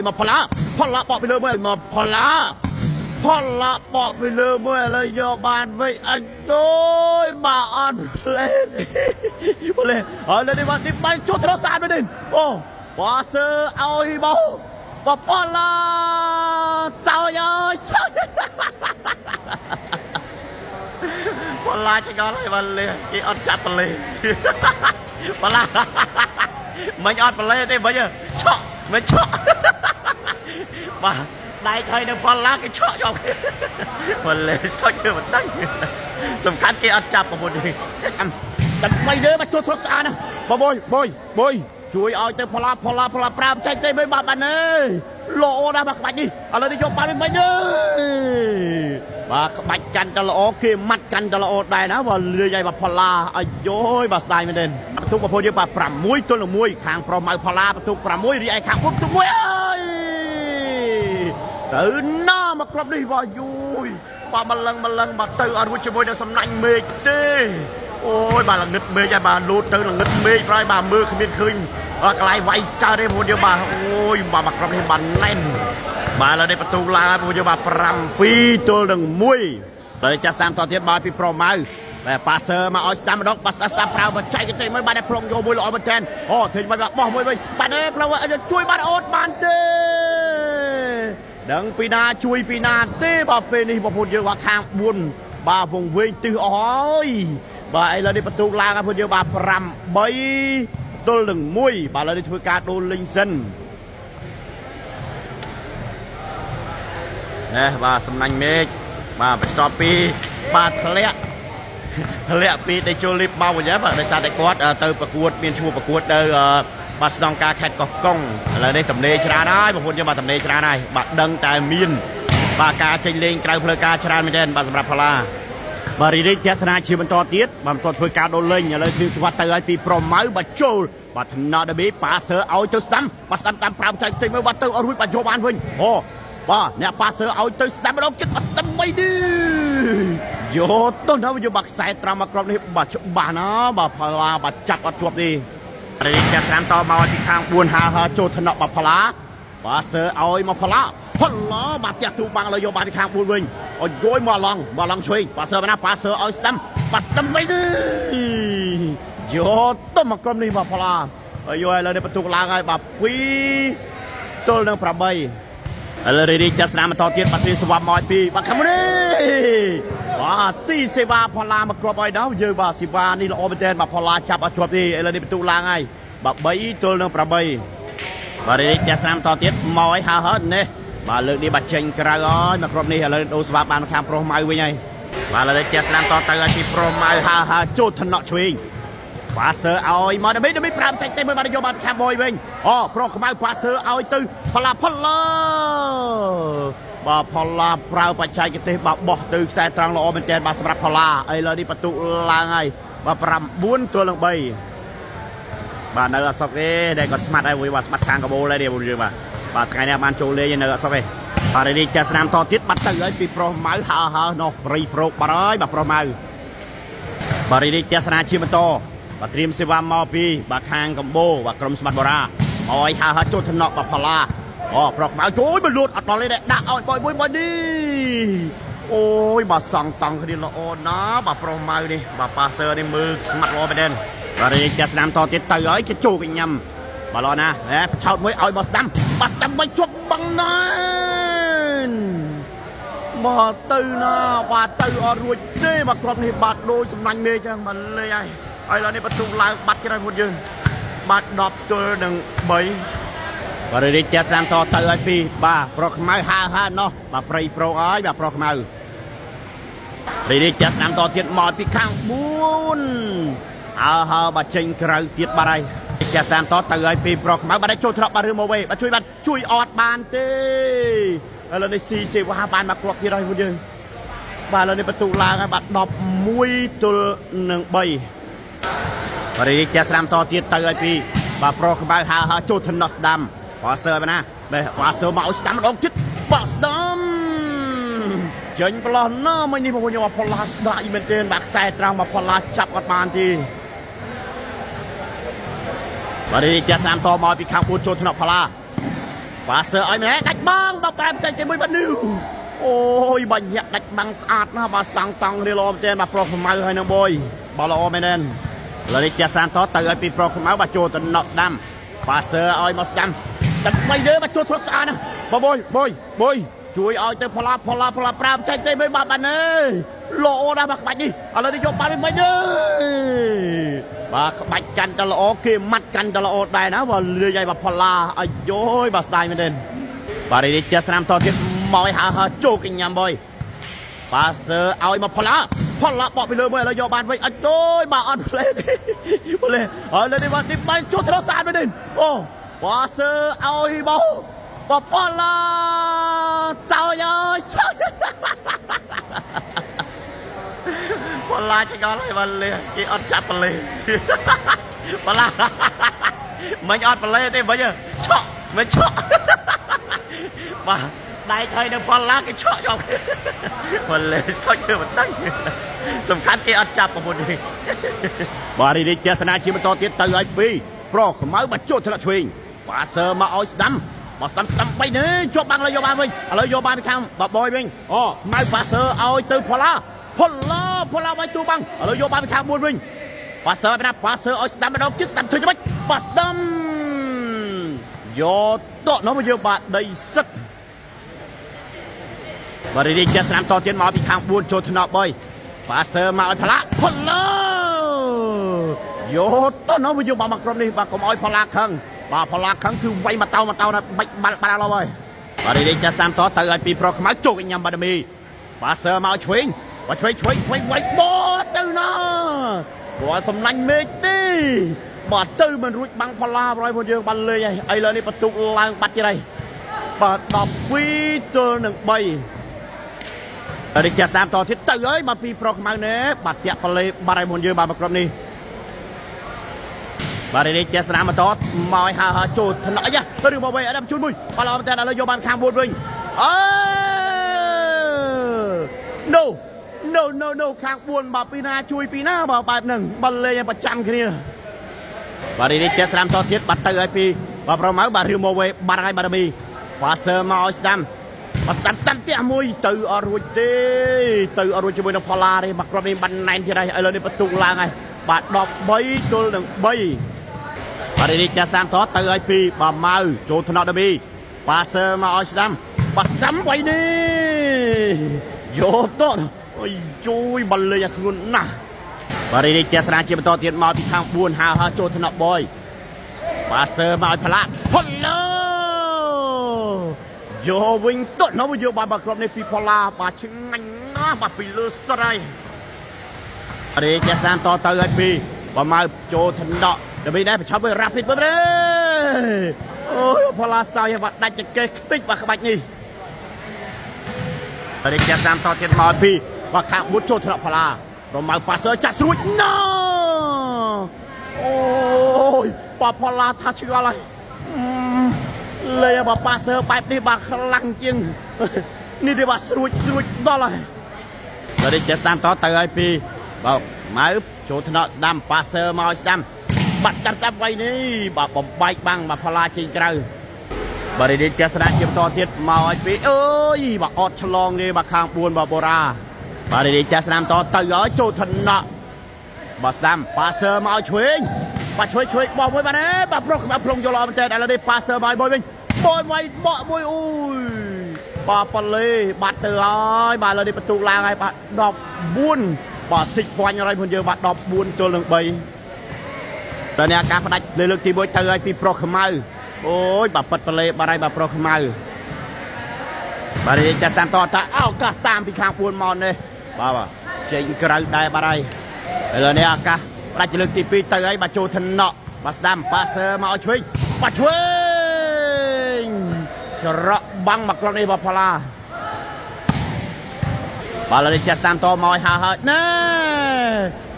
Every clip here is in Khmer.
มาพละปอกไปเลยเมื่อมาพละปอกไปเลยเมื่อเลยยอบานไว้อันโดยมาอ่อนเลยเลยในวันที่ไปชุดทรสารไปดิโอ้ปอเซอร์เอาฮิโมปอพละสาวยอยพละจะก้อะไรมันเลยกี่อันจับมันเลยพละมันอัดมันเลยได้ไหมเนี่ยชอบมันชอบมาได้เคยในพอลาcái chọ chọcมันเลยสักเดือนมันได้สำคัญกี่อัดจับมาหมดเลยแต่ไม่เด้อมาช่วยทศนะบอยช่วยเอาเตพอลาปราบใจเตไม่บาปอันเลยโลนะมาขบัดดิอะไรที่ยกปาไม่เด้อมาขบัดกันตลอดเกมมัดกันตลอดได้นะว่าเรือใหญ่มาพอลาอายุบาสไตล์ไม่เด่นประตูมาพอดีป่ะปรำมวยตัวละมวยขางปรมาพอลาประตูปรำมวยรีไอขางปุ๊บตัวมวยตื่นหน้ามาครับนี่ว่ายุยว่ามาลังมาเตออาวุธช่วยในสำนักเมฆเต้โอ้ยบาลังเงึดเมฆยาบาลูดเตอลังเงึดเมฆไรบามือขมิ้นขึ้นกลายไวจ้าได้พอดีบาโอ้ยบามาครับนี่บาแน่นบาเราได้ประตูลาพอดีบาปรำปีตัวหนึ่งมวยเลยจะสามต่อเทียบบาปีโปรมาแต่ปาเซอร์มาเอาสตาร์มดอกปัสสตาร์พราวมาใจกันเต็มไม่บาได้พลงโยมวยลอยมาแทนโอ้ถึงไปบอกมวยบาได้เพราะว่าจะช่วยบาโอดบานเต้ดังปีนาช่วยปีนาเต้บาเป็นนี่บาพูดเยอะว่าข้างบุญบาวงเวงตื้ออ้อยบาไอเราได้ประตูลางกันพูดเยอะบาปรำใบตัวหนึ่งมวยบาเราได้ช่วยการโดนลิงเซนเนี่ยบาสำนักเมฆบาไปต่อปีบาทะเลปีในโจลิปมาวันนี้บาในซาเตกอดเตอร์ประกวดเมียนชัวประกวดเตอร์บาสนองกาแคทกอกล้องอะไรได้ตำเนชราได้บางคนจะมาตำเนชราได้บาดังแต่มีนบากาเจงเลงไกลเพลกาชราไม่ได้บาสำหรับพลาบาริริเจสนาชิมันต่อเตี้ยบางตัวเพลกาโดนเล่งอะไรที่สวัสดิ์เตอร์ปีโปรไม้บาโจบาทนาดบีปาเซอร์เอาตัวสตัมบาสตัมตามพรามใจเต็มไม่วัดเตอร์อรุณบาโจบานเพิ่งโอ้บ้าเนี่ยปาเซอร์เอาตัวสตัมมาลงจิตบาสตัมไม่ดีโยต้นน้ำโยบักสายตรามากรอบนี้บาบานะบาพลาบาจับอัดจวบดีบริจาคสนามต่อมาที่ข้างบุญหาโจทนบาพลาบาเซอร์เอามาพลาบาเตียตูบังเลยโยบาที่ข้างบุญวิ่งโอ้ยโยมาลองช่วยบาเซอร์นะบาเซอร์เอาสตัมบาสตัมไม่ดีโยต้นมากรอบนี้บาพลาโยเราได้ประตูลางไงบาปีตัวนึงประเบยเลยดีจะสนามต่อเตียนปัตติสวามอยปีบังคับมือว่าซีเซวาพลามากรอบอยดาวเยอะบาสิวานี่เราออกไปเดินบาพลาจับอัดจวบดีเลยดีประตูลางไงบาใบตัวนึงประเบยบาเลยจะสนามต่อเตียนมอยหาเฮิร์นเนี่ยบาเลือกดีบัดเชงกระไรมากรอบนี้เลยดูสวาบานข้ามโปรไมวิ่งไงบาเลยจะสนามต่อเตือนที่โปรไมหาจุดถนนช่วยปาเซอร์เอามาเดี๋ยวไม่ปรามใจเต็มไปมาโยบานแคมบอยวิ่งอ๋อโปรขมายปาเซอร์เอาตื้อพลาบาพลาปราปัจจัยกิติบาบอกตื้อแสตรังโลเป็นเจนบาสำหรับพลาไอเลยนี่ประตูลางไงบาปรำบุญตัวลงใบบาเนื้อสกได้ก็สมัติไอวิวัสมัติทางกบโบเลยเดียวบุญเยอะบาไงเนี่ยมันโจเลยเนื้อสกบาเรดีจะสนามต่อทิศบัตรตื้อไอปีโปรไม้หาโนรีโปรบาร์บาโปรไม้บาเรดีจะสนามชิมันโตบาเตรียมเสวามอปีบาคางกัมโบบากรมสมัติบราออยหาโจทนอกบาพลาอ๋อปลอกมาโจ้ยมันหลุดอัดมาเลยเนี่ยด่าเอาบ่อยดีโอ้ยบาสั่งตังคดีละโอนะบาโปรมาดิบาปาเซอร์ในมือสมัติรอไปเด่นบาเรียกสนามต่อติดเตยจะจูกันยำบาลอนะแล้วชาวมวยเอาบาสตัมไปชกบังนั้นบาตือนะบาตืออรุณเด้บากรอบนี้บาดโดยสำนักเมย์จังมันเลยไอ้เราในประตูลายบัดกันได้หมดเลยบัดดอกตัวหนึ่งใบบริษัทจะสนามต่อเตยปีบาโปรขมายหาเนาะบาปรีโปรอ้อยบาโปรขมายบริษัทจะสนามต่อเทียนหมอดปีข้างบุญเอาบาเจงกระเทียนบาไรจะสนามต่อเตยปีโปรขมายบาได้โจทย์ทรบารือมาเวบาช่วยออดบานเต้เราในซีเซวาบานมากรอบที่ไรหมดเลยบาเราในประตูลางบัดดอกมวยตัวหนึ่งใบบริษัทจะสนามต่อเทียนเตยปีบาโปรขมายหาโจทนอสดัมปาเซอร์ไปนะปาเซอร์มาเอาสตัมลงจิตปาสตัมเจนปลาหน้าไม่นี่ผมจะมาพลาสได้เหมือนเดิมบักแซตรังมาพลาจับกัดมาทีบริษัทสนามต่อมาปีข้างอุจโจทนอพลา ប៉ាសើឲ្យម្នាក់ដាច់បងបើប្រែបចេញទីមួយបាត់នេះអូយបាញ់ញាក់ដាច់បាំងស្អាតណាស់បាទសាំងតង់រៀលអមទេបាទប្រុសខ្មៅហើយនឹងបុយបាទល្អមែនទេឥឡូវនេះចាស់សានតទៅឲ្យពីប្រុសខ្មៅបាទចូលទៅណក់ស្ដាំប៉ាសើឲ្យមកស្ដាំបីទេបាទចូលធ្លាក់ស្អាតណាបុយជួយឲ្យទៅផល្លាប្រាំចេញទេមិនបាទបានទេល្អណាស់បាទក្បាច់នេះឥឡូវនេះយកបានមិនទេបាទក្បាច់កាន់តែល្អគេម៉ាត់កាន់តែល្អដែរណាបាទលឿនឲ្យបាទផល្លាអាយយបាទស្ដាយមែនទេបាទនេះចាស់ស្ដាំតទៀតមកឲ្យហើចូលកញ្ញាំបុយប៉ាសើឲ្យមកផល្លាបកពីលើមួយឥឡូវយកបានវិញអត់ទុយបាទអត់ផ្លេទេផ្លេឥឡូវនេះបាទនេះបានចូលធ្លាក់ស្អាតមែនទេអូប៉ាសើឲ្យមកផល្លាសោយអើយផល្លាចកលហើយបាទលេគេអត់ចាប់ប្លេផល្លាមិនអត់ប្លេទេវិញឆក់មិនឆក់បាទដៃថៃនៅផល្លាគេឆក់យកប្លេសុចទៅមិនដឹងសំខាន់គេអត់ចាប់ប្រពន្ធនេះបាទរីកទស្សនាជាបន្តទៀតទៅឲ្យពីប្រុសខ្មៅបាច់ចូលធ្លាក់ឆ្វេងប៉ាសើមកឲ្យស្ដាំមកស្ដាំបីនេះជាប់បាំងលើយកបានវិញឥឡូវយកបានពីខាងបបយវិញអូខ្មៅប៉ាសើឲ្យទៅផល្លាវាយទូបាំងឥឡូវយកបានពីខាង4វិញប៉ាសើណាប៉ាសើឲ្យស្ដាំម្ដងទៀតស្ដាំធ្វើយ៉ាងម៉េចប៉ាស្ដាំយកតក់នោះមកយកបាទដីសឹកបាទរីកចាស់ស្ដាំតទៀតមកពីខាង4ចូលថ្នាក់3ប៉ាសើមកឲ្យផល្លាយកតក់នោះមកយកបាទមកក្រុមនេះបាទកុំឲ្យផល្លាខឹងបាទផល្លាខឹងគឺវាយមកតោណាបាច់បាល់ឡហើយបាទរីកចាស់ស្ដាំតទៅឲ្យពីប្រុសខ្មៅជោគញ៉ាំបាត់មីប៉ាសើមកឆ្វេងបាទឆ្វេងវាយបោទៅណាស្គាល់សំឡាញ់មេឃទេបាទទៅមិនរួចបាំងផល្លាប្រយពួកយើងបានលេងហើយឥឡូវនេះបន្ទុកឡើងបាត់ទៀតហើយបាទ12ទល់នឹង3រីកចាស់ស្ដាំតទៀតទៅហើយបាទពីប្រុសខ្មៅនេះបាទតាក់ប្លេបាត់ឲ្យមុនយើងបាទមកក្រុមនេះបាទនេះចេះស្នាមមកតមកឲ្យហើចូលថ្នាក់អីឬមកវិញអត់ជូនមួយបាល់ល្អមែនតើឥឡូវយកបានខាង4វិញអើ no ខាង4បាទពីណាជួយពីណាបាទបែបហ្នឹងបាល់លេងប្រចាំគ្នាបាទនេះចេះស្នាមតទៀតបាត់ទៅឲ្យពីបាទប្រមៅបាទឬមកវិញបាត់ហើយបាត់មីប៉ាសើមកឲ្យស្ដាំបាទស្ដាំទៀតមួយទៅអត់រួចទេទៅអត់រួចជាមួយនឹងផល្លាទេមកក្រុមនេះបានណែនទៀតហើយឥឡូវនេះបន្ទុកឡើងហើយបាទ13ទល់នឹង3បាទនេះចាស់ស្ដាំតទៅឲ្យពីបាទម៉ៅចូលថ្នាក់ដប៊ីប៉ាសើមកឲ្យស្ដាំបាទស្ដាំໄວនេះយកតអូយជួយបាល់លេងធ្ងន់ណាស់បាទនេះចាស់ស្ដាំជាបន្តទៀតមកពីខាង4ហើចូលថ្នាក់បុយប៉ាសើមកឲ្យផល្លាយកវិញតនោះយកបាទក្រុមនេះពីផល្លាបាទឆ្ងាញ់ណាស់បាទពីលើស្រ័យរីចេះសានតទៅឲ្យពីបើមកចូលថ្នាក់ដើម្បីដែរប្រឆាប់với rapid មើលទេអូយផល្លាសោយបាត់ដាច់ចកេះខ្ទេចបាទក្បាច់នេះរីចេះសានតទៀតមកពីបាទខាង4ចូលថ្នាក់ផល្លារមៅប៉ាសើចាក់ស្រួចណូអូយបាទផល្លាថាឆ្ងល់ហើយលេបាទប៉ាសើបែបនេះបាទខ្លាំងជាងនេះទេបាទស្រួចដល់ហើយរីចេះសានតទៅឲ្យពីបាទម៉ៅចូលថ្នាក់ស្ដាំប៉ាសើមកឲ្យស្ដាំបាទស្ដាំໄວនេះបាទបំបែកបាំងបាទផល្លាចេញក្រៅបាទរីកស្ដាំជាបន្តទៀតមកឲ្យពីអើយបាទអត់ឆ្លងទេបាទខាង4បាទបូរ៉ាបាទរីកស្ដាំតទៅឲ្យចូលថ្នាក់បាទស្ដាំប៉ាសើមកឲ្យឆ្វេងបាទឆ្វេងបោះមួយបាទបាទប្រុសក្បាលប្រុងយកល្អមែនតើឥឡូវនេះប៉ាសើមកឲ្យបុយវិញបុយវាយបកមួយអូយបាទប៉លេបាត់ទៅហើយបាទឥឡូវនេះបន្ទុកឡើងហើយបាទ14បាទសិចវាញ់ហើយផងយើងបាទ14ទល់នឹង3តើអ្នកការផ្ដាច់លើកទី1ទៅឲ្យពីប្រុសខ្មៅអូយបាទប៉ិតប្លេបាទហើយបាទប្រុសខ្មៅបាទនេះចាស់តាមតតាឱកាសតាមពីខាង4មកនេះបាទចេញក្រៅដែរបាទហើយឥឡូវនេះឱកាសផ្ដាច់លើកទី2ទៅឲ្យបាទចូលថ្នាក់បាទស្ដាំប៉ាសើមកឲ្យឆ្វេងបាទឆ្វេងច្រកបាំងមកក្រុមនេះបាទផល្លាបាទឥឡូវនេះចាស់តាមតមកឲ្យហើណែ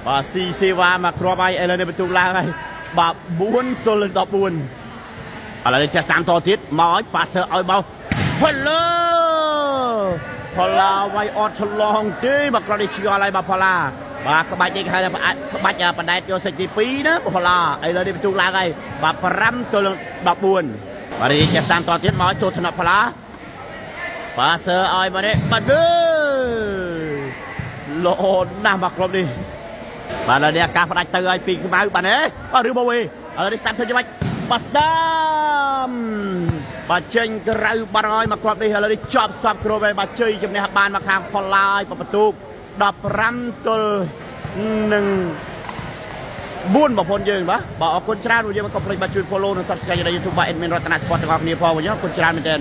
បាទស៊ីសេវ៉ាមកគ្រាប់ហើយឥឡូវនេះបន្ទុកឡើងហើយបាទ4ទល់នឹង14ឥឡូវនេះចាស់តាមតទៀតមកឲ្យប៉ាសើឲ្យបោផល្លាវាយអត់ឆ្លងទេបាទក្រុមនេះឆ្ងល់ហើយបាទផល្លាបាទក្បាច់នេះគេហៅថាក្បាច់បដែតយកសេចទី2ណាផល្លាឥឡូវនេះបន្ទុកឡើងហើយបាទ5ទល់នឹង14 បារីចេះតាមតទៀតមកចូលថ្នាក់ផលាប៉ាសើឲ្យបារីបាត់លើលោណាស់មកគ្រប់នេះបាទឥឡូវនេះអាកាសផ្ដាច់ទៅឲ្យពីខ្មៅបាទនេះឬមកវិញឥឡូវនេះស្ដាប់ធ្វើយ៉ាងម៉េចបាត់ស្ដាំបាទចេញក្រៅបាត់ឲ្យមកគ្រប់នេះឥឡូវនេះជាប់សពគ្រប់ហើយបាទជ័យជំនះបានមកខាងផល្លាឲ្យបន្ទូក15ទល់នឹង4បងប្អូនយើងបាទអរគុណច្រើនពួកយើងមកកុំភ្លេចបាទជួយ follow និង subscribe នៅ YouTube បាទ admin រតនា Sport ទាំងអស់គ្នាផងបងប្អូនអរគុណច្រើនមែនទែន